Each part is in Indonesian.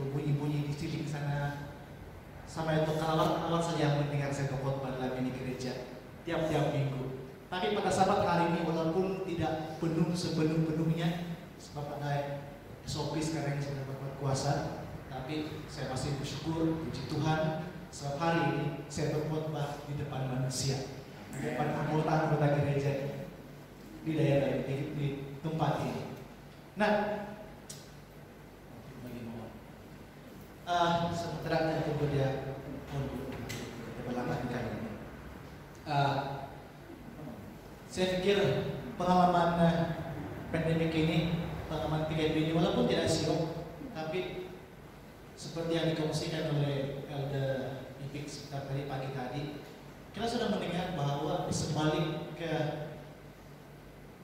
berbunyi-bunyi di sini sana. Sama itu kalawat saja yang mendengar saya khotbah dalam ini gereja tiap-tiap minggu. Tapi pada saat hari ini walaupun tidak penuh sepenuh-penuhnya, sebab ada SOP sekarang yang sudah berkuasa, tapi saya masih bersyukur, puji Tuhan, sebab hari ini saya berkhotbah di depan manusia, di depan anggota-anggota gereja di daerah di tempat ini. Nah, sementara itu dia berlangganan kali ini. Saya pikir pengalaman pandemik ini, pengalaman PKP ini walaupun tidak siok, tapi seperti yang dikongsikan oleh Elder Ipik sekitar tadi pagi tadi, kita sudah mendengar bahwa sebalik ke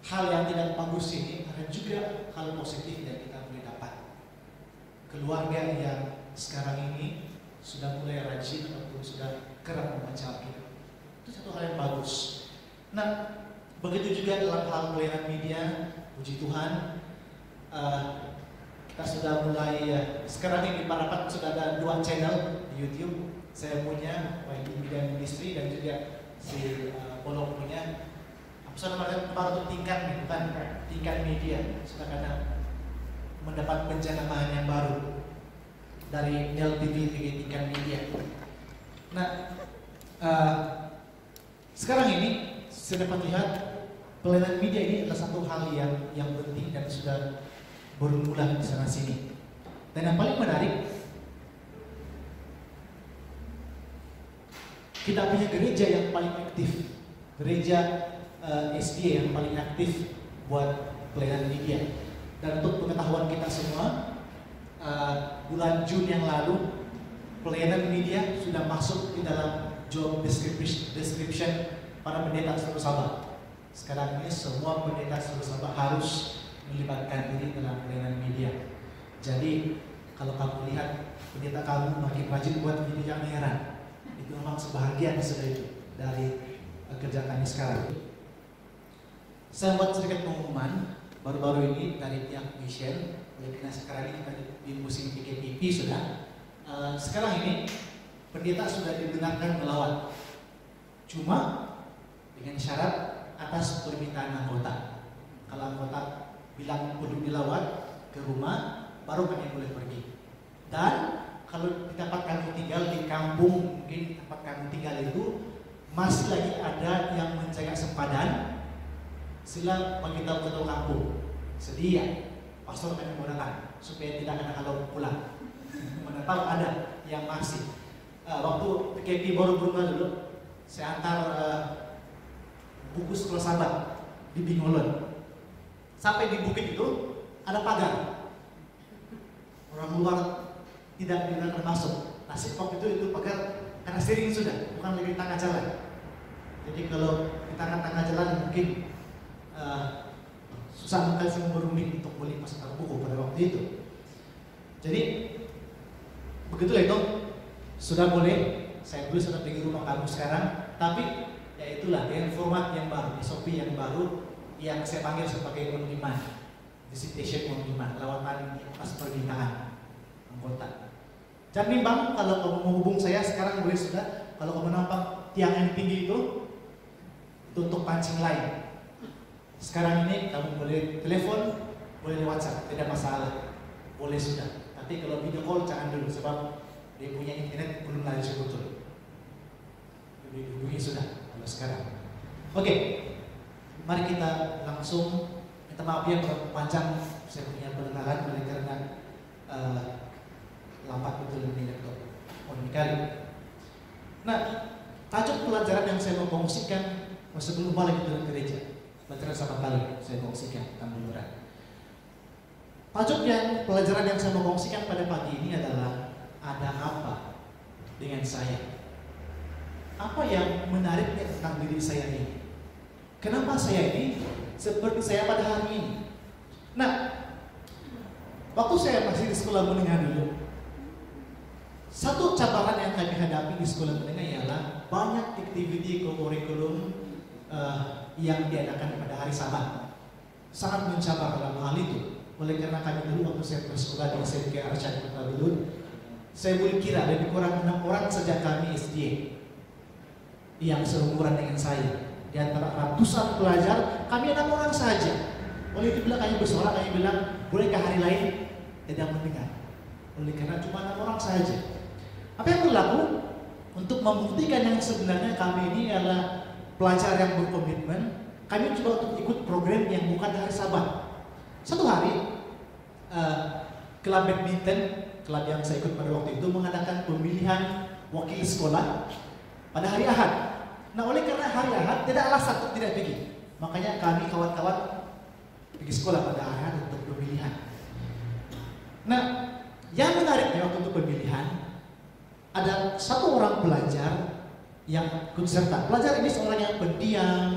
hal yang tidak bagus ini ada juga hal positif yang kita boleh dapat. Keluarga yang sekarang ini sudah mulai rajin ataupun sudah kerap membaca Alkitab, itu satu hal yang bagus. Nah, begitu juga dalam hal pelayanan media, puji Tuhan, kita sudah mulai sekarang ini di Parapat sudah ada 2 channel di YouTube. Saya punya YD Media Ministry dan juga si Polok punya. Sudah baru tingkat media, sudah kadang mendapat penjanahan yang baru dari LTV tingkat media. Nah, sekarang ini saya dapat lihat pelayanan media ini adalah satu hal yang penting dan sudah bermula di sana sini. Dan yang paling menarik, kita punya gereja yang paling aktif, gereja SDA yang paling aktif buat pelayanan media. Dan untuk pengetahuan kita semua, bulan Juni yang lalu pelayanan media sudah masuk di dalam job description para pendeta seluruh Sabah. Sekarang ini semua pendeta seluruh Sabah harus melibatkan diri dalam pelayanan media. Jadi kalau kamu lihat pendeta kamu makin rajin buat video, jangan heran. Itu memang sebahagian sudah itu dari kerja kami sekarang. Saya buat sedikit pengumuman baru-baru ini dari pihak Michelle. Karena sekarang ini kita di musim PKPP sudah. Sekarang ini pendeta sudah dibenarkan melawat. Cuma dengan syarat atas permintaan anggota. Kalau anggota bilang perlu dilawat ke rumah, baru kami boleh pergi. Dan kalau di tempat kami tinggal di kampung, mungkin tempat kami tinggal itu masih lagi ada yang menjaga sempadan. Sila beritahu ketua kampung, sedia pastor kami mau datang supaya tidak ada kalau pulang. Mana tahu ada yang masih. Waktu PKP baru berubah dulu, saya antar buku sekolah sahabat di Bingolon. Sampai di bukit itu ada pagar. Orang luar tidak dibenarkan masuk. Nasib waktu itu pagar karena sering sudah, bukan lagi di tengah jalan. Jadi kalau di tengah-tengah jalan mungkin susah sekali saya berunding untuk beli pasar buku pada waktu itu. Jadi begitulah itu, sudah boleh. Saya dulu sudah pergi rumah kamu sekarang, tapi ya itulah dengan format yang baru, SOP yang baru yang saya panggil sebagai on-demand, visitation on-demand, lawatan pas permintaan anggota. Jangan bimbang kalau kamu menghubung saya sekarang boleh sudah. Kalau kamu nampak tiang yang tinggi itu untuk pancing lain. Sekarang ini kamu boleh telepon, boleh WhatsApp, tidak masalah, boleh sudah. Tapi kalau video call jangan dulu sebab dia punya internet belum laju betul. Dihubungi sudah kalau sekarang. Oke, mari kita langsung. Minta maaf ya kalau panjang saya punya pendengaran karena lambat betul ini laptop. Kali. Nah, tajuk pelajaran yang saya mau kongsikan sebelum balik ke gereja. Pelajaran sama kali saya kongsikan tentang liburan. Tajuk yang pelajaran yang saya mau kongsikan pada pagi ini adalah ada apa dengan saya? Apa yang menariknya tentang diri saya ini? Kenapa saya ini seperti saya pada hari ini? Nah, waktu saya masih di sekolah menengah dulu, satu cabaran yang kami hadapi di sekolah menengah ialah banyak aktiviti kurikulum yang diadakan pada hari Sabat. Sangat mencabar dalam hal itu. Oleh karena kami dulu waktu saya bersekolah di SMK Arsyad Kota Belud, saya boleh kira lebih kurang 6 orang sejak kami SD yang seumuran dengan saya. Di antara ratusan pelajar, kami 6 orang saja. Oleh itu bila kami bersorak, kami bilang, bolehkah hari lain tidak mendengar? Oleh karena cuma 6 orang saja. Apa yang berlaku? Untuk membuktikan yang sebenarnya kami ini adalah pelajar yang berkomitmen, kami coba untuk ikut program yang bukan hari Sabat. Satu hari, klub badminton, klub yang saya ikut pada waktu itu mengadakan pemilihan wakil sekolah pada hari Ahad. Nah, oleh karena hari Ahad tidak alasan untuk tidak pergi. Makanya kami kawan-kawan pergi sekolah pada hari Ahad untuk pemilihan. Nah, yang menariknya waktu itu pemilihan, ada satu orang pelajar yang ikut serta. Pelajar ini seorang yang pendiam,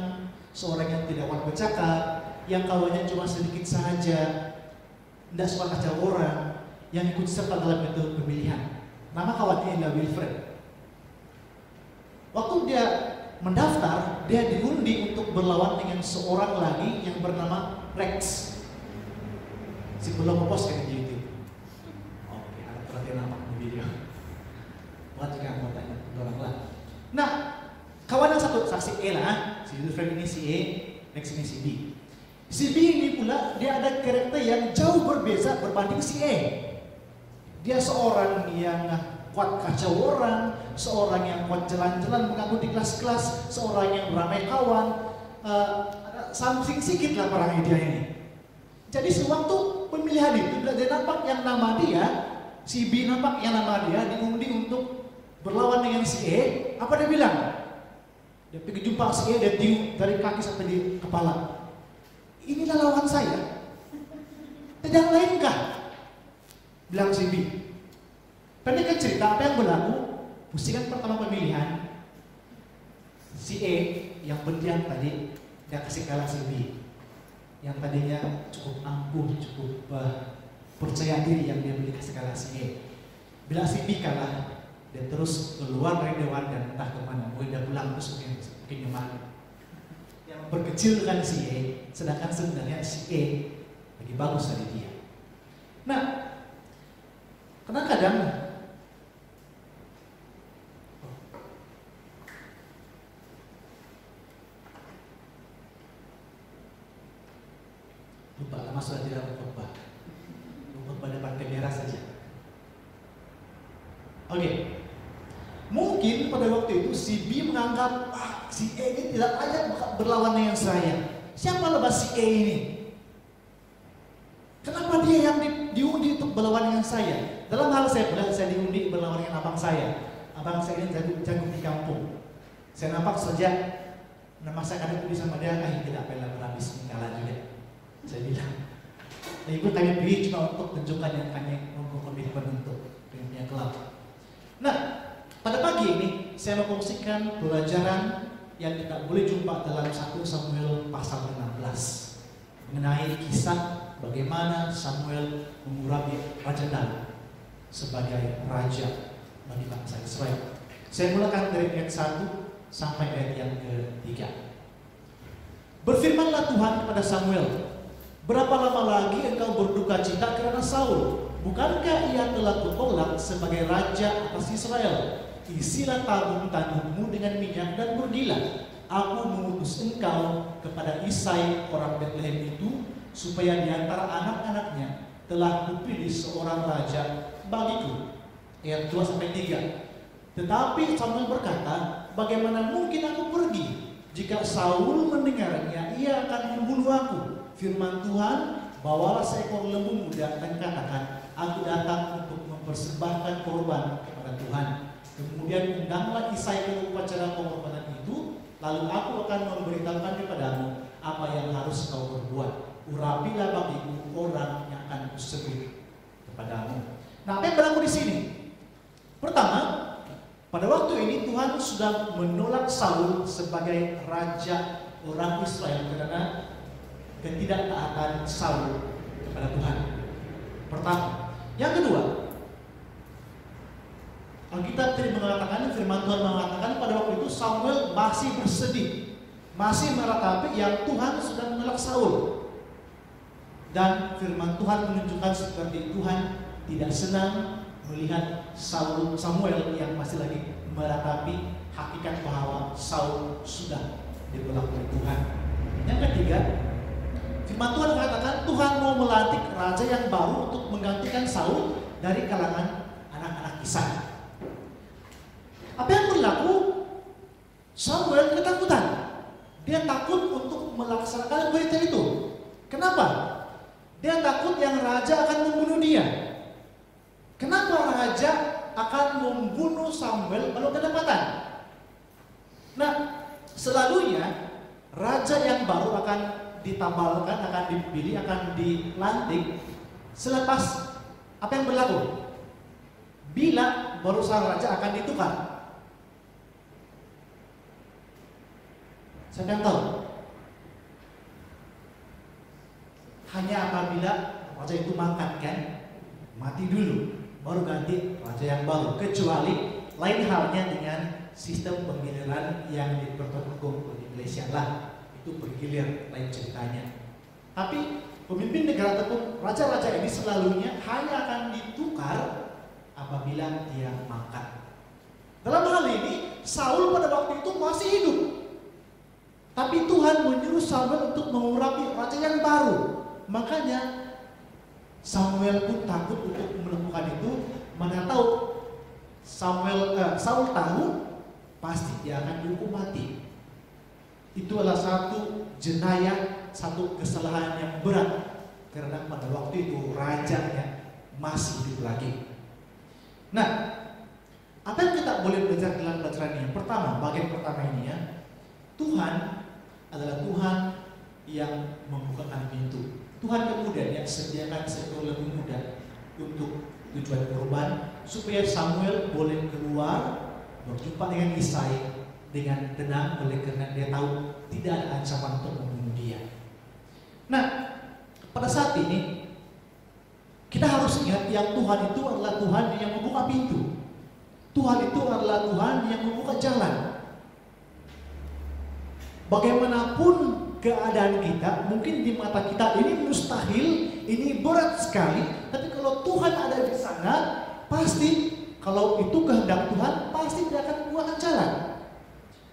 seorang yang tidak kuat bercakap, yang kawannya cuma sedikit saja, tidak suka kacau orang, yang ikut serta dalam itu pemilihan. Nama kawannya adalah Wilfred. Waktu dia mendaftar, dia diundi untuk berlawan dengan seorang lagi yang bernama Rex. Si belum post kan di YouTube. Oke, ada perhatian apa di video? Bukan juga mau tanya orang lah. Nah, kawan yang satu saksi E lah, si Wilfred ini si E, Rex ini si B. Si B ini pula dia ada karakter yang jauh berbeda berbanding si E. Dia seorang yang kuat kacau orang, seorang yang kuat jalan-jalan mengaku di kelas-kelas, seorang yang ramai kawan, something sedikit lah orangnya dia ini. Jadi sewaktu pemilihan itu dia nampak yang nama dia, si B nampak yang nama dia diundi untuk berlawan dengan si E. Apa dia bilang? Dia pergi jumpa si E, dia tiup dari kaki sampai di kepala. Inilah lawan saya. Tidak lainkah? Bilang si B. Pendek cerita apa yang berlaku? Pusingan pertama pemilihan, si E yang pendiam tadi dia kasih kalah si B. Yang tadinya cukup angkuh, cukup percaya diri yang dia beli kasih kalah si E. Bila si B kalah, dia terus keluar dari dewan dan entah kemana. Mungkin dia pulang terus mungkin kemana. Yang berkecilkan si E, sedangkan sebenarnya si E lebih bagus dari dia. Nah, kadang-kadang lupa lama sudah tidak berkhotbah. Berkhotbah depan kamera saja. Oke. Mungkin pada waktu itu si B menganggap si E ini tidak layak berlawan dengan saya. Siapa lebah si E ini? Kenapa dia yang diundi untuk berlawan dengan saya? Dalam hal saya pula, saya diundi berlawan dengan abang saya. Abang saya ini jago di kampung. Saya nampak saja nama saya ada tulis sama dia, tidak pernah berhabis kalah juga. Saya bilang, ibu kami pilih cuma untuk tunjukkan yang kami komitmen untuk punya kelab. Nah, pada pagi ini saya mengkongsikan pelajaran yang kita boleh jumpa dalam 1 Samuel pasal 16 mengenai kisah bagaimana Samuel mengurangi Raja Daud sebagai raja bagi bangsa Israel. Saya mulakan dari ayat 1 sampai ayat yang ke-3. Berfirmanlah Tuhan kepada Samuel, berapa lama lagi engkau berduka cita karena Saul? Bukankah ia telah kutolak sebagai raja atas Israel? Isilah tabung-tabungmu dengan minyak dan pergilah. Aku mengutus engkau kepada Isai orang Bethlehem itu, supaya di antara anak-anaknya telah kupilih seorang raja bagiku. Ayat 2-3. Tetapi Samuel berkata, bagaimana mungkin aku pergi? Jika Saul mendengarnya, ia akan membunuh aku. Firman Tuhan, bawalah seekor lembu muda dan katakan, aku datang untuk mempersembahkan korban kepada Tuhan. Kemudian undanglah Isai ke upacara pengorbanan itu, lalu aku akan memberitahukan kepadamu apa yang harus kau berbuat. Urapilah bagiku orang yang akan kusebut kepadamu. Nah, apa yang berlaku di sini? Pertama, pada waktu ini Tuhan sudah menolak Saul sebagai raja orang Israel karena ketidaktaatan Saul kepada Tuhan. Pertama, yang kedua, Alkitab tadi mengatakan, firman Tuhan mengatakan pada waktu itu Samuel masih bersedih, masih meratapi yang Tuhan sudah menolak Saul. Dan firman Tuhan menunjukkan seperti Tuhan tidak senang melihat Samuel yang masih lagi meratapi hakikat bahwa Saul sudah ditolak oleh Tuhan. Yang ketiga, firman Tuhan mengatakan Tuhan mau melantik raja yang baru untuk menggantikan Saul dari kalangan anak-anak Isai. Apa yang berlaku? Samuel ketakutan. Dia takut untuk melaksanakan perintah itu. Kenapa? Dia takut yang raja akan membunuh dia. Kenapa raja akan membunuh Samuel kalau kedapatan? Nah, selalunya raja yang baru akan ditabalkan, akan dipilih, akan dilantik selepas apa yang berlaku? Bila baru sang raja akan ditukar. Siapa yang tahu? Hanya apabila raja itu makan kan, mati dulu, baru ganti raja yang baru. Kecuali lain halnya dengan sistem pemilihan yang dipertontonkan oleh Malaysia lah, itu bergilir lain ceritanya. Tapi pemimpin negara ataupun raja-raja ini selalunya hanya akan ditukar apabila dia makan. Dalam hal ini Saul pada waktu itu masih hidup, tapi Tuhan menyuruh Samuel untuk mengurapi raja yang baru. Makanya Samuel pun takut untuk melakukan itu, mana tahu Saul tahu pasti dia akan dihukum mati. Itu adalah satu jenayah, satu kesalahan yang berat, karena pada waktu itu rajanya masih hidup lagi. Nah, apa yang kita boleh belajar dalam pelajaran ini? Pertama, bagian pertama ini ya, Tuhan adalah Tuhan yang membukakan pintu. Tuhan kemudian yang sediakan seekor lembu muda untuk tujuan kurban, supaya Samuel boleh keluar berjumpa dengan Isai dengan tenang, oleh karena dia tahu tidak ada ancaman untuk membunuh dia. Nah, pada saat ini kita harus ingat yang Tuhan itu adalah Tuhan yang membuka pintu. Tuhan itu adalah Tuhan yang membuka jalan. Bagaimanapun keadaan kita, mungkin di mata kita ini mustahil, ini berat sekali, tapi kalau Tuhan ada di sana, pasti kalau itu kehendak Tuhan, pasti dia akan buatkan jalan.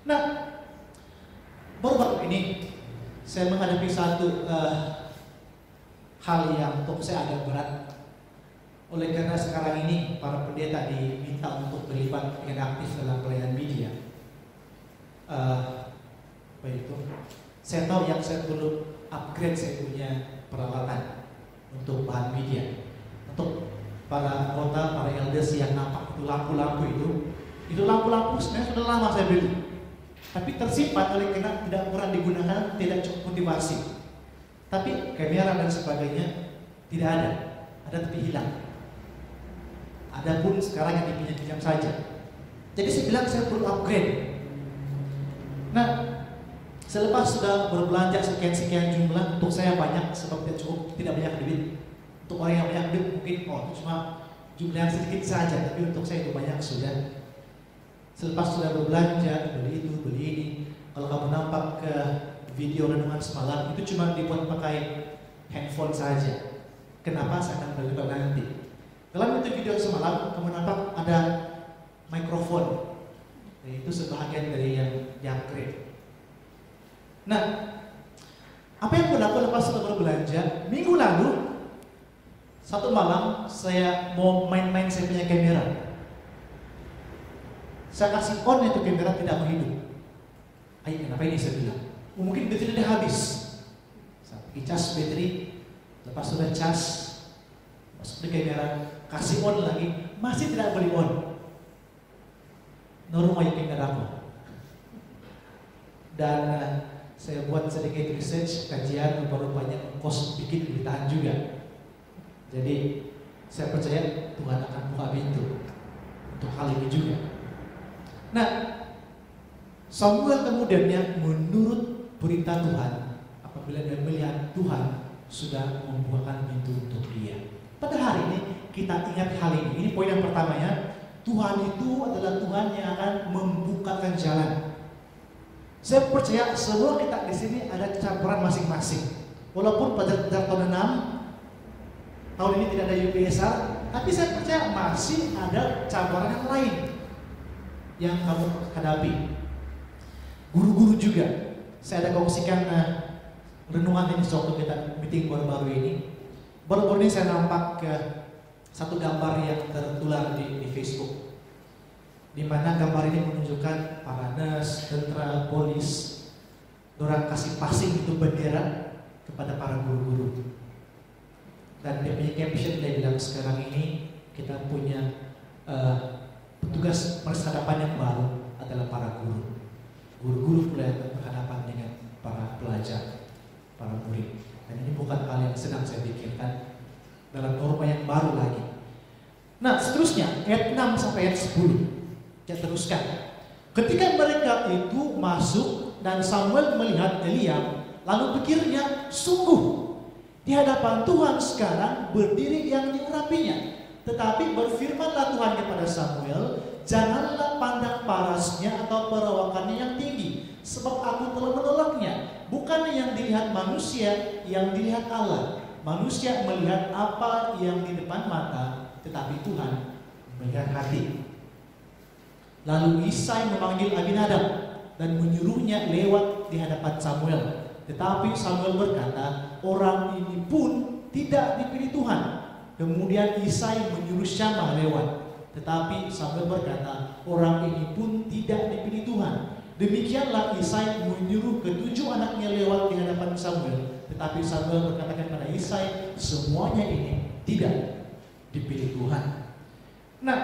Nah, baru-baru ini saya menghadapi satu hal yang untuk saya agak berat. Oleh karena sekarang ini para pendeta diminta untuk terlibat dengan aktif dalam pelayanan media. Apa itu? Saya tahu yang saya perlu upgrade saya punya peralatan untuk bahan media. Untuk para anggota, para elders yang nampak itu lampu-lampu itu lampu-lampu sebenarnya sudah lama saya beli. Tapi tersimpan oleh karena tidak pernah digunakan, tidak cukup motivasi. Tapi kamera dan sebagainya tidak ada tapi hilang. Adapun sekarang yang dipinjam-pinjam saja. Jadi saya bilang saya perlu upgrade. Nah, selepas sudah berbelanja sekian jumlah, untuk saya banyak sebab tidak banyak duit. Untuk orang yang banyak duit mungkin itu cuma jumlah yang sedikit saja, tapi untuk saya itu banyak sudah. Selepas sudah berbelanja, beli itu, beli ini. Kalau kamu nampak ke video renungan semalam, itu cuma dibuat pakai handphone saja. Kenapa? Saya akan beritahu nanti. Dalam itu video semalam, kamu nampak ada mikrofon. Itu sebahagian dari yang jangkrik. Nah, apa yang berlaku lepas setelah berbelanja? Minggu lalu, satu malam saya mau main-main saya punya kamera. Saya kasih on itu kamera tidak mau hidup. Ayo, kenapa ini saya bilang? Mungkin baterai sudah habis. Saya pergi cas baterai, lepas sudah cas, masuk di kamera, kasih on lagi, masih tidak boleh on. Normal yang kamera aku. Dan saya buat sedikit research, kajian, rupanya kos bikin beritaan juga. Jadi saya percaya Tuhan akan buka pintu untuk hal ini juga. Nah, Samuel kemudiannya menurut perintah Tuhan apabila dia melihat Tuhan sudah membukakan pintu untuk dia. Pada hari ini kita ingat hal ini. Ini poin yang pertamanya, Tuhan itu adalah Tuhan yang akan membukakan jalan. Saya percaya semua kita di sini ada campuran masing-masing. Walaupun pelajar tahun 6 tahun ini tidak ada UPSR, tapi saya percaya masih ada cabaran yang lain yang kamu hadapi. Guru-guru juga, saya ada kongsikan renungan ini waktu kita meeting baru-baru ini. Baru-baru ini saya nampak satu gambar yang tertular di Facebook, di mana gambar ini menunjukkan para nurse, tentara, polis, orang kasih passing itu bendera kepada para guru-guru. Dan dia punya caption, dia bilang sekarang ini kita punya petugas perhadapan yang baru adalah para guru. Guru-guru pula yang berhadapan dengan para pelajar, para murid. Dan ini bukan hal yang sedang saya pikirkan dalam norma yang baru lagi. Nah, seterusnya ayat 6 sampai ayat 10. Saya teruskan. Ketika mereka itu masuk dan Samuel melihat Eliab, lalu pikirnya, sungguh di hadapan Tuhan sekarang berdiri yang diurapinya. Tetapi berfirmanlah Tuhan kepada Samuel, janganlah pandang parasnya atau perawakannya yang tinggi, sebab aku telah menolaknya. Bukan yang dilihat manusia, yang dilihat Allah. Manusia melihat apa yang di depan mata, tetapi Tuhan melihat hati. Lalu Isai memanggil Abinadab dan menyuruhnya lewat di hadapan Samuel. Tetapi Samuel berkata, orang ini pun tidak dipilih Tuhan. Kemudian Isai menyuruh Syamah lewat. Tetapi Samuel berkata, orang ini pun tidak dipilih Tuhan. Demikianlah Isai menyuruh ketujuh anaknya lewat di hadapan Samuel. Tetapi Samuel berkata kepada Isai, semuanya ini tidak dipilih Tuhan. Nah,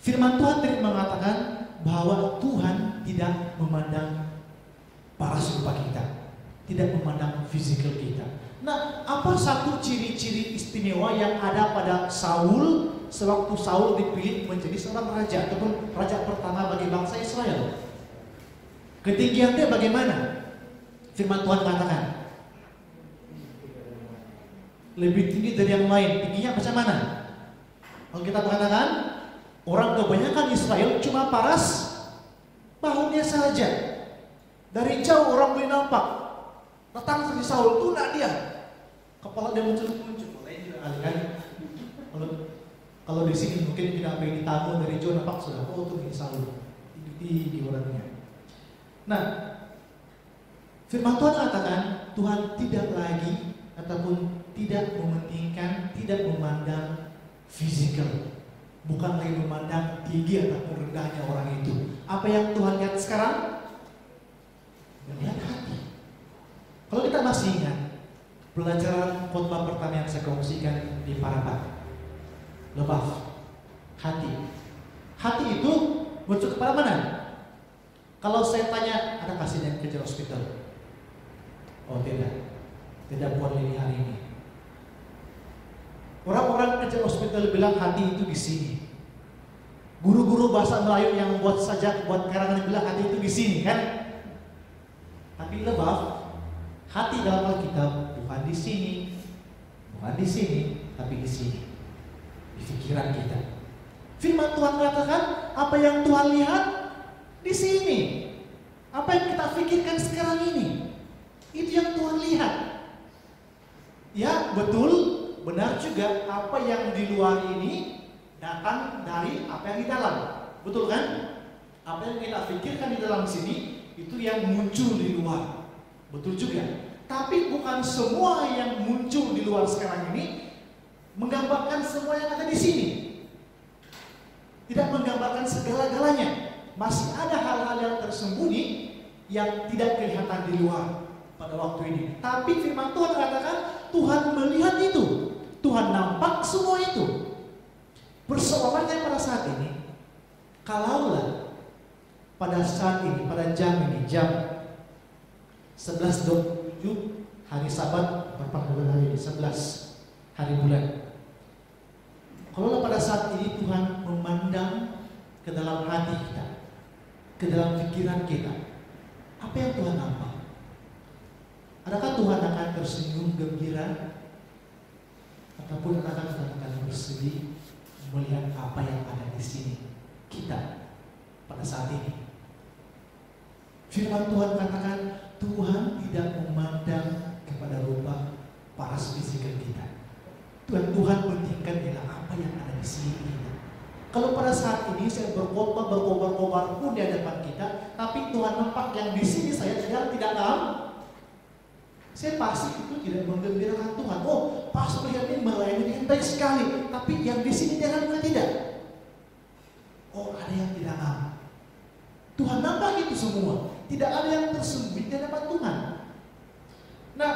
firman Tuhan tadi mengatakan bahwa Tuhan tidak memandang paras rupa kita, tidak memandang fisikal kita. Nah, apa satu ciri-ciri istimewa yang ada pada Saul sewaktu Saul dipilih menjadi seorang raja ataupun raja pertama bagi bangsa Israel? Ketinggiannya bagaimana? Firman Tuhan katakan lebih tinggi dari yang lain. Tingginya macam mana? Kalau kita mengatakan orang kebanyakan Israel cuma paras bahunya saja. Dari jauh orang boleh nampak. Datang seperti Saul, tuna dia. Kepala dia muncul-muncul. Kan? Kalau di sini mungkin kita ambil tamu dari jauh nampak sudah, oh itu Saul. Di orangnya. Nah, firman Tuhan katakan Tuhan tidak lagi ataupun tidak mementingkan, tidak memandang fisikal. Bukan lagi memandang tinggi ataupun rendahnya orang itu. Apa yang Tuhan lihat sekarang? Melihat hati. Kalau kita masih ingat pelajaran khotbah pertama yang saya kongsikan di Parapat, lebaf, hati. Hati itu muncul kepada mana? Kalau saya tanya, ada pasien yang kerja hospital? Oh tidak, tidak buat ini hari ini. Orang-orang kerja hospital bilang hati itu di sini. Guru-guru bahasa Melayu yang buat sajak, buat karangan bilang hati itu di sini kan? Tapi lebaf, hati dalam Alkitab bukan di sini, bukan di sini, tapi di sini, di pikiran kita. Firman Tuhan katakan apa yang Tuhan lihat di sini. Apa yang kita pikirkan sekarang ini, itu yang Tuhan lihat. Ya betul, benar juga apa yang di luar ini datang dari apa yang di dalam. Betul kan? Apa yang kita pikirkan di dalam sini itu yang muncul di luar. Betul juga. Tapi bukan semua yang muncul di luar sekarang ini menggambarkan semua yang ada di sini. Tidak menggambarkan segala-galanya. Masih ada hal-hal yang tersembunyi yang tidak kelihatan di luar pada waktu ini. Tapi firman Tuhan katakan Tuhan melihat itu. Tuhan nampak semua itu. Persoalannya pada saat ini, kalaulah pada saat ini, pada jam ini, jam 11.27 hari Sabat, berapa hari ini? 11 hari bulan. Kalaulah pada saat ini Tuhan memandang ke dalam hati kita, ke dalam pikiran kita, apa yang Tuhan nampak? Adakah Tuhan akan tersenyum gembira? Ataupun akan bersedih melihat apa yang ada di sini kita pada saat ini? Firman Tuhan katakan Tuhan tidak memandang kepada rupa paras fisikal kita. Tuhan pentingkan ialah apa yang ada di sini kita. Kalau pada saat ini saya berkobar pun di hadapan kita, tapi Tuhan nampak yang di sini saya sedang tidak tahu, saya pasti itu tidak menggembirakan Tuhan. Oh, pastor ini melayani dengan baik sekali, tapi yang di sini dia bukan tidak. Oh, ada yang tidak tahu. Tuhan nampak itu semua. Tidak ada yang tersembunyi di hadapan Tuhan. Nah,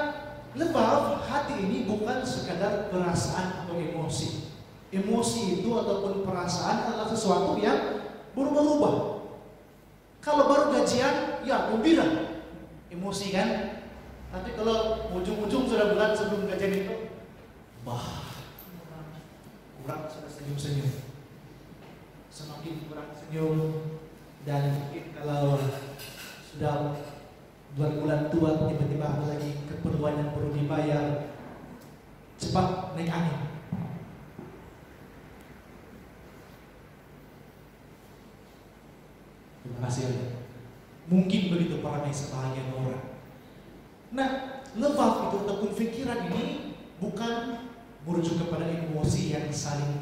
lebaf hati ini bukan sekadar perasaan atau emosi. Emosi itu ataupun perasaan adalah sesuatu yang berubah-ubah. Kalau baru gajian, ya gembira, emosi kan. Tapi kalau ujung-ujung sudah bulan sebelum gajian itu, kurang sudah senyum-senyum, semakin kurang senyum. Dan mungkin kalau sudah bulan tua tiba-tiba ada lagi keperluan yang perlu dibayar, cepat naik angin. Terima kasih ya. Mungkin begitu para sebahagian orang. Nah, lebaf itu ataupun pikiran ini bukan merujuk kepada emosi yang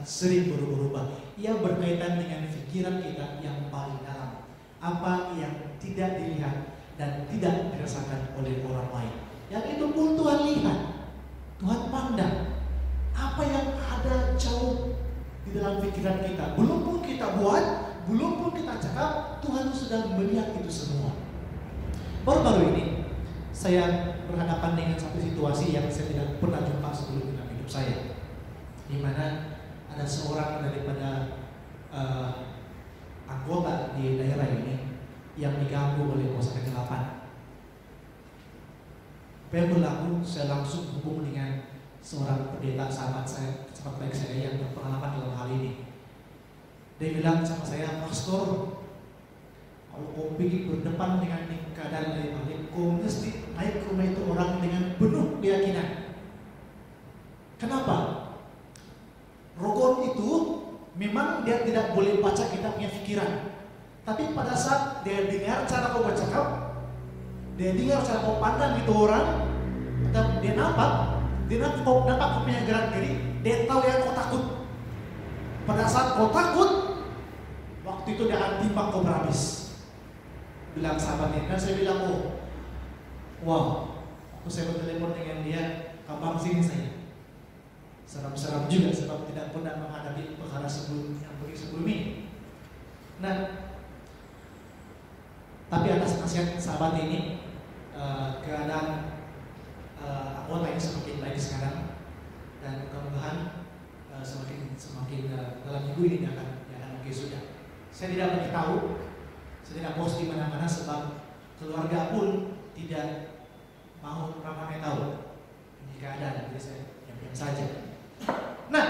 sering berubah-ubah. Ia berkaitan dengan pikiran kita yang paling dalam, apa yang tidak dilihat dan tidak dirasakan oleh orang lain. Yang itu pun Tuhan lihat, Tuhan pandang. Apa yang ada jauh di dalam pikiran kita, belum pun kita buat, belum pun kita cakap, Tuhan sudah melihat itu semua. Baru-baru ini saya berhadapan dengan satu situasi yang saya tidak pernah jumpa sebelum dalam hidup saya, di mana ada seorang daripada anggota di daerah ini yang diganggu oleh kuasa kegelapan. Apa yang berlaku? Saya langsung hubung dengan seorang pendeta sahabat baik saya yang berpengalaman dalam hal ini. Dia bilang sama saya, "Pastor, kalau kau pergi berdepan dengan keadaan dari balik, kau mesti naik ke rumah itu orang dengan penuh keyakinan." Kenapa? Rogon itu memang dia tidak boleh baca kita punya pikiran. Tapi pada saat dia dengar cara kau bercakap, dia dengar cara kau pandang itu orang, atau dia nampak kau punya gerak diri, dia tahu yang kau takut. Pada saat kau takut, waktu itu dia akan timbang kau berhabis. Bilang sahabatnya, dan saya bilang, "Oh, wow." Waktu saya bertelepon dengan dia, "Kapan sini saya?" Seram-seram juga sebab tidak pernah menghadapi perkara yang sebelum ini. Nah, tapi atas nasihat sahabat ini, keadaan anggota ini semakin baik sekarang, dan mudah-mudahan semakin dalam minggu ini dia akan mungkin sudah. Saya tidak beritahu, saya tidak post di mana-mana sebab keluarga pun tidak mau ramai tahu jika ada, jadi saya diam saja. Nah,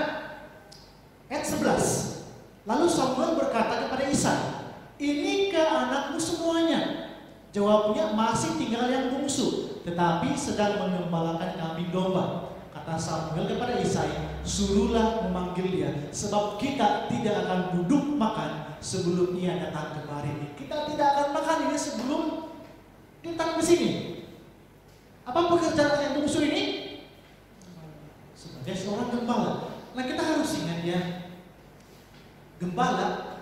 ayat 11. Lalu Samuel berkata kepada Isai, "Inikah anakmu semuanya?" Jawabnya, "Masih tinggal yang bungsu, tetapi sedang mengembalakan kambing domba." Kata Samuel kepada Isai, "Suruhlah memanggil dia, sebab kita tidak akan duduk makan sebelum ia datang kemari." Kita tidak akan makan ini sebelum dia datang ke sini. Apa pekerjaan yang bungsu ini? Sebagai seorang gembala. Nah, kita harus ingat ya, gembala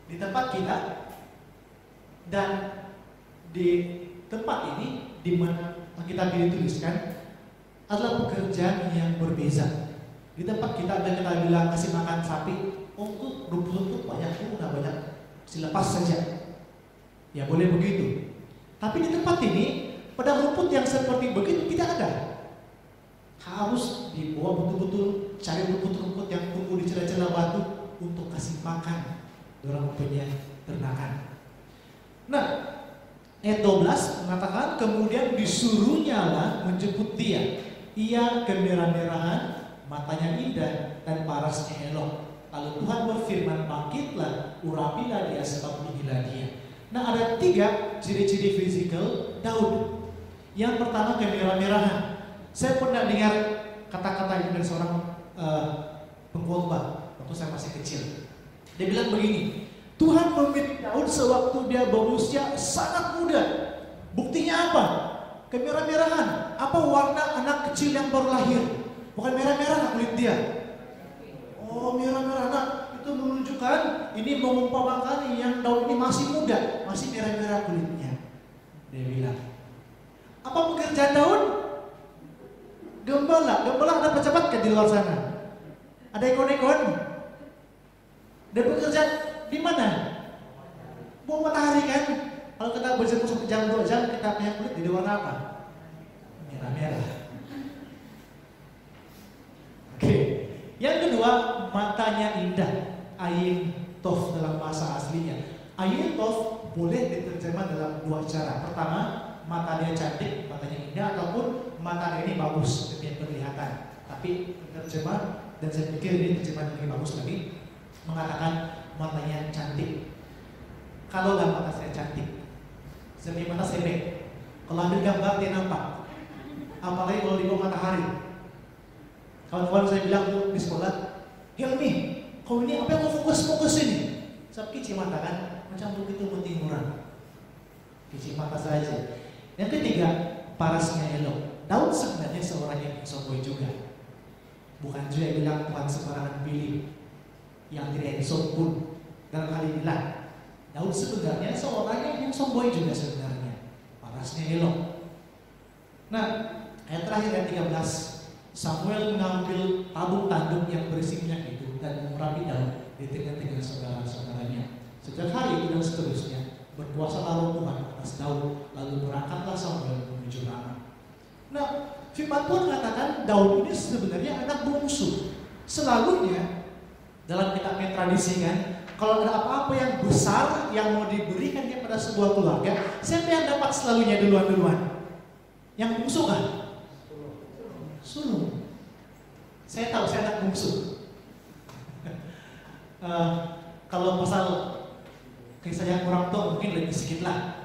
di tempat kita dan di tempat ini di mana kita dituliskan adalah pekerjaan yang berbeza. Di tempat kita ada kita bilang kasih makan sapi, "Oh, tuh rumput banyak, udah banyak, silepas saja." Ya boleh begitu. Tapi di tempat ini pada rumput yang seperti begitu tidak ada. Harus dibawa betul-betul, cari rumput-rumput yang tumbuh di celah-celah batu untuk kasih makan orang punya ternakan. Nah, ayat 12 mengatakan, kemudian disuruhnyalah menjemput dia. Ia kemerah-merahan, matanya indah dan parasnya elok. Lalu Tuhan berfirman, "Bangkitlah, urapilah dia sebab inilah dia." Nah, ada 3 ciri-ciri fisikal Daud. Yang pertama, kemerah-merahan. Saya pernah dengar kata-kata ini dari seorang pengkhotbah waktu saya masih kecil. Dia bilang begini, Tuhan memilih Daud sewaktu dia berusia sangat muda. Buktinya apa? Kemerah-merahan. Apa warna anak kecil yang baru lahir? Bukan merah-merah kulit dia. Oh, merah-merah. Nah, itu menunjukkan ini mengumpamakan yang daun ini masih muda, masih merah-merah kulitnya. Dia bilang. Apa pekerjaan daun? Gembala. Gembala ada pejabat kan di luar sana? Ada ekon-ekon? Dia bekerja di mana? Bawah matahari kan? Kalau kita berjemur 1 jam 2 jam, kita punya kulit jadi warna apa? Merah-merah. Oke. Yang kedua, matanya indah. Ayin tof dalam bahasa aslinya. Ayin tof boleh diterjemah dalam 2 cara. Pertama, mata dia cantik, matanya indah, ataupun mata dia ini bagus, demi penglihatan. Tapi terjemah, dan saya pikir ini terjemahan lebih bagus lagi, mengatakan matanya cantik. Kalau nggak mata saya cantik, semi mata sebek. Kalau ambil gambar dia nampak. Apalagi kalau di bawah matahari. Kawan-kawan saya bilang tuh di sekolah, Helmi, kau ini apa yang mau fokus ini? Saya kici mata kan, macam begitu mentimuran. Kici mata saja. Yang ketiga, parasnya elok. Daud sebenarnya seorang yang sombong juga. Bukan juga yang bilang Tuhan sembarangan pilih, yang tidak esok pun. Dalam hal inilah, Daud sebenarnya seorang yang sombong juga sebenarnya. Parasnya elok. Nah, ayat terakhir ayat 13, Samuel mengambil tabung tanduk yang berisi minyak itu dan mengurapi Daud di tengah-tengah saudara-saudaranya. Sejak hari itu dan seterusnya, berkuasalah Roh Tuhan atas Daud, lalu berangkatlah Samuel menuju Rama. Nah, firman Tuhan mengatakan Daud ini sebenarnya anak bungsu. Selalunya dalam kitabnya tradisi kan, kalau ada apa-apa yang besar yang mau diberikan kepada sebuah keluarga, siapa yang dapat selalunya duluan-duluan? Yang bungsu kan? Sulung. Saya tahu saya anak bungsu. Kalau pasal kisah yang orang tua mungkin lebih sedikit lah.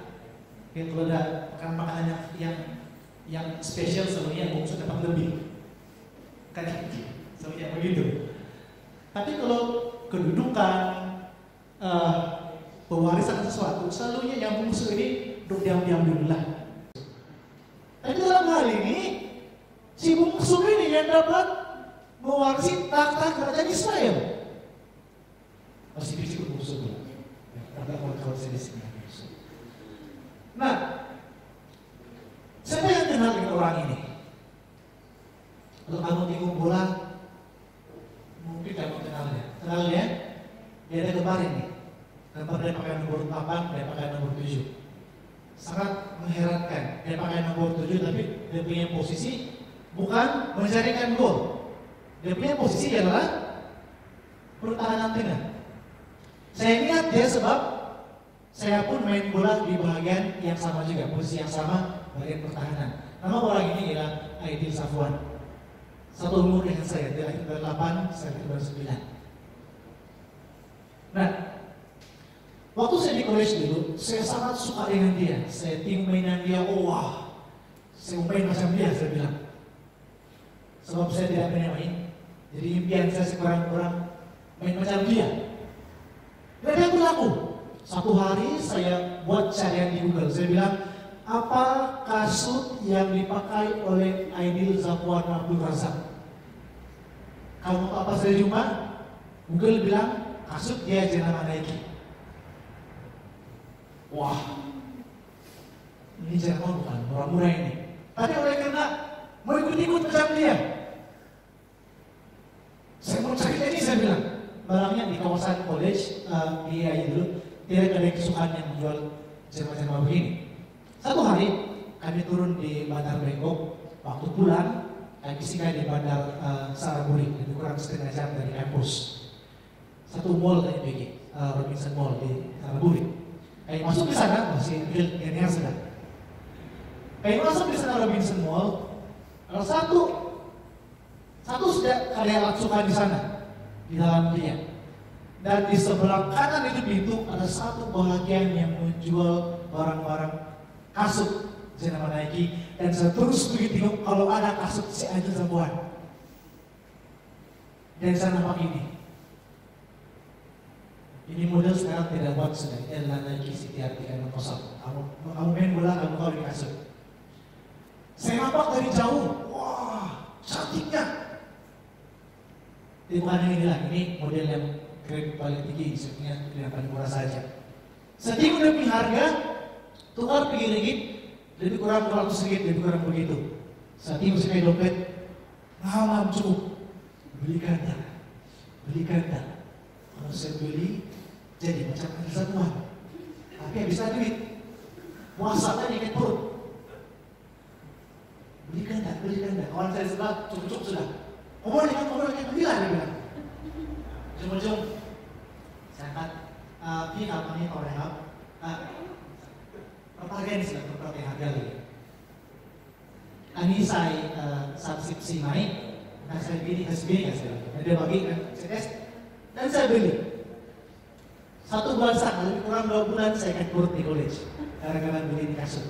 Kalau ada makanan yang spesial sebenarnya bungsu dapat lebih. Kan sebenarnya begitu. Tapi kalau kedudukan, pewarisan sesuatu, selalunya yang bungsu ini duduk diam-diam dulu lah. Tapi dalam hal ini, si bungsu ini yang dapat mewarisi takhta kerajaan Israel. Masih bisa bungsu dulu. Agak mau sedikit. Nah, siapa yang kenal dengan orang ini? Kalau kamu tengok bola, mungkin kamu kenalnya. Kenalnya, dia ada kemarin nih. Gambar dia pakai nomor 8, dia pakai nomor 7. Sangat mengherankan. Dia pakai nomor 7, tapi dia punya posisi bukan mencarikan gol. Dia punya posisi adalah pertahanan tengah. Saya ingat dia sebab saya pun main bola di bagian yang sama juga, posisi yang sama, bagian pertahanan. Nama orang ini ialah Aidil Safwan. Satu umur dengan saya, dia 8, saya 9. Nah, waktu saya di college dulu, saya sangat suka dengan dia. Saya tim mainan dia, oh wah, saya mau main macam dia, saya bilang. Sebab saya tidak pernah main, jadi impian saya sekurang-kurang main macam dia. Dan dia berlaku. Satu hari saya buat carian di Google, saya bilang, apa kasut yang dipakai oleh Aidil Safwan Abdul Razak? Kamu apa saya jumpa? Google bilang, kasut dia jenama Nike. Wah, ini Jerman bukan, murah-murah ini. Tapi oleh karena mau ikut-ikut macam dia, saya mau cari ini, saya bilang. Barangnya di kawasan college, di dulu, tidak ada kesukaan yang menjual Jerman-Jerman begini. Satu hari, kami turun di Bandar Bangkok, waktu pulang, kami singgah di Bandar Saraburi, lebih kurang setengah jam dari kampus. Satu mall kami bikin, Robinson Mall di Saraburi. Kami masuk di sana, masih yang sedang. Kami masuk di sana Robinson Mall, kalau satu sudah ada alat suka di sana, di dalam dia. Dan di sebelah kanan itu pintu ada satu bagian yang menjual barang-barang kasut jenama Nike. Dan saya terus begitu tengok kalau ada kasut si Aidil Safwan. Dan saya nampak ini. Ini model sekarang tidak buat sudah. Adalah Nike setiap 3 kosong. Kamu main bola, kamu kau di kasut. Saya nampak dari jauh, wah cantiknya. Tapi bukan yang inilah, ini model yang grade paling tinggi, sebenarnya yang paling murah saja. Sedikit lebih harga, tukar pergi ringgit, lebih kurang 200 ringgit, lebih kurang begitu. Saat ini saya dompet, malam cukup, belikan dah. Kalau saya beli, jadi macam ada satuan. Tapi habis duit, puasa tadi ikat perut. Belikan dah. Kawan saya sebelah cukup sudah. Ngomong kan bilang dia bilang. Ujung-ujung, saya kata, Pi namanya orang perpagian sudah berbagai harga lagi. Ini saya subscripsi naik, nah saya pilih SB dia bagi saya tes dan saya beli. 1 bulan lebih kurang 2 bulan saya ikat perut di college gara-gara beli di kasut.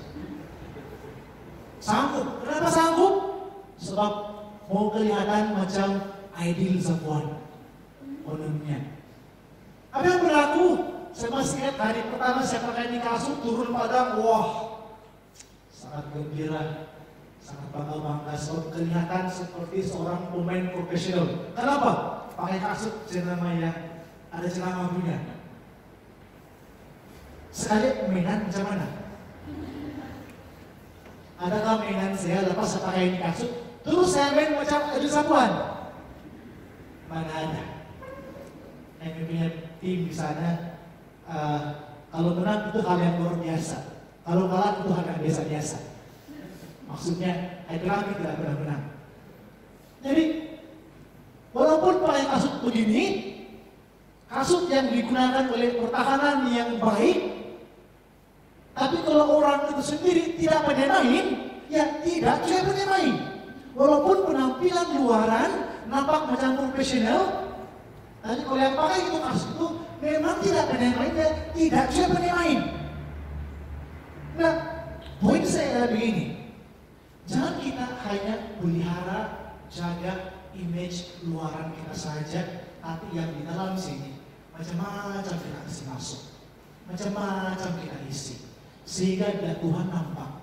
Sanggup, kenapa sanggup? Sebab mau kelihatan macam ideal someone kononnya. Apa yang berlaku? Saya masih ingat hari pertama saya pakai di kasut turun padang, wah sangat gembira, sangat bangga sebab kelihatan seperti seorang pemain profesional. Kenapa? Pakai kasut celana yang ada celana punya. Sekali mainan macam mana? Adakah mainan saya lepas saya pakai ini kasut, terus saya main macam adu sapuan? Mana ada? Yang punya tim di sana, kalau menang itu hal yang luar biasa. Kalau kalah itu hal yang biasa-biasa. Maksudnya, kami tidak pernah menang. Jadi, walaupun pakai kasut begini, kasut yang digunakan oleh pertahanan yang baik, tapi kalau orang itu sendiri tidak pandai main, ya tidak juga pandai main. Walaupun penampilan luaran nampak macam profesional, tapi kalau yang pakai itu kasut itu memang tidak pandai main, ya tidak juga pandai main. Nah, poin saya adalah begini. Jangan kita hanya pelihara, jaga image luaran kita saja, tapi yang di dalam sini macam-macam kita kasih masuk, macam-macam kita isi. Sehingga bila Tuhan nampak,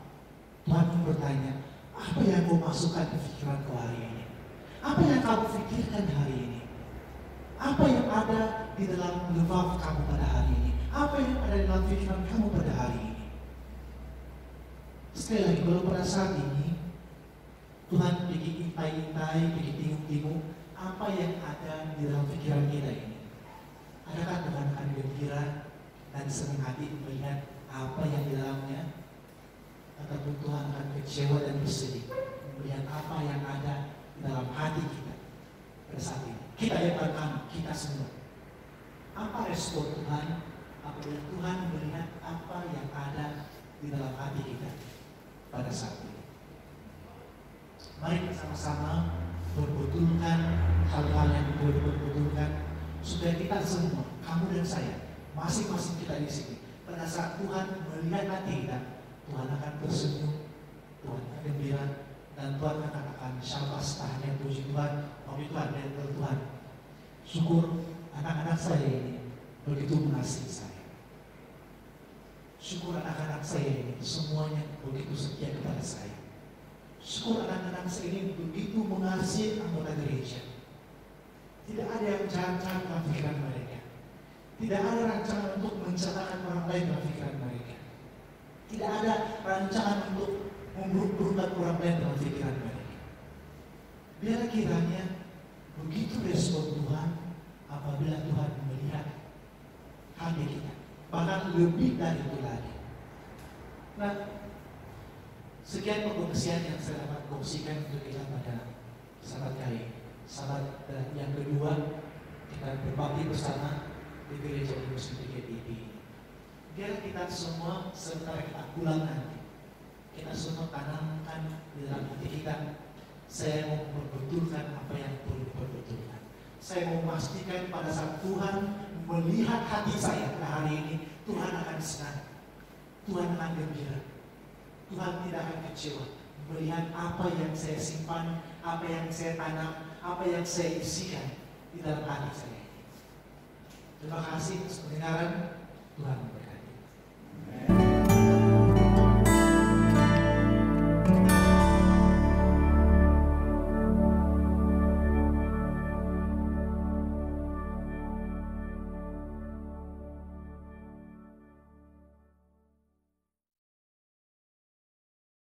Tuhan pun bertanya, apa yang kau masukkan ke pikiranku hari ini? Apa yang kamu pikirkan hari ini? Apa yang ada di dalam lubang kamu pada hari ini? Apa yang ada di dalam pikiran kamu pada hari ini? Sekali lagi, kalau pada saat ini Tuhan pergi intai-intai, pergi tengok-tengok apa yang ada di dalam pikiran kita ini. Adakah Tuhan akan gembira dan senang hati melihat apa yang di dalamnya? Ataupun Tuhan akan kecewa dan bersedih melihat apa yang ada di dalam hati kita pada saat ini? Kita yang pertama, kita semua. Apa respon Tuhan apabila Tuhan melihat apa yang ada di dalam hati kita pada saat ini? Mari bersama-sama berbetulkan hal-hal yang boleh berbetulkan supaya kita semua, kamu dan saya, masing-masing kita di sini, pada saat Tuhan melihat hati kita, Tuhan akan tersenyum, Tuhan akan gembira, dan Tuhan akan syabas tahnya puji Tuhan, puji Tuhan dan Tuhan. Syukur anak-anak saya ini begitu mengasihi saya. Syukur anak-anak saya ini semuanya begitu setia kepada saya. Syukur anak-anak saya ini begitu mengasihi anggota gereja. Tidak ada yang jahat-jahat dalam pikiran mereka. Tidak ada rancangan untuk mencelakakan orang lain dalam pikiran mereka. Tidak ada rancangan untuk memburuk-burukkan orang lain dalam pikiran mereka. Biar kiranya begitu respon Tuhan apabila Tuhan melihat hati kita. Bahkan lebih dari itu lagi. Nah, sekian pengungsian yang saya dapat kongsikan untuk kita pada sahabat kali. Sahabat yang kedua, kita berbakti bersama di gereja Universiti GTB. Biar kita semua sebentar kita pulang nanti, kita semua tanamkan di dalam hati kita. Saya mau berbetulkan apa yang perlu diperbetulkan. Saya mau memastikan pada saat Tuhan melihat hati saya pada hari ini, Tuhan akan senang, Tuhan akan gembira. Tuhan tidak akan kecewa melihat apa yang saya simpan, apa yang saya tanam, apa yang saya isikan di dalam hati saya. Terima kasih atas pendengaran. Tuhan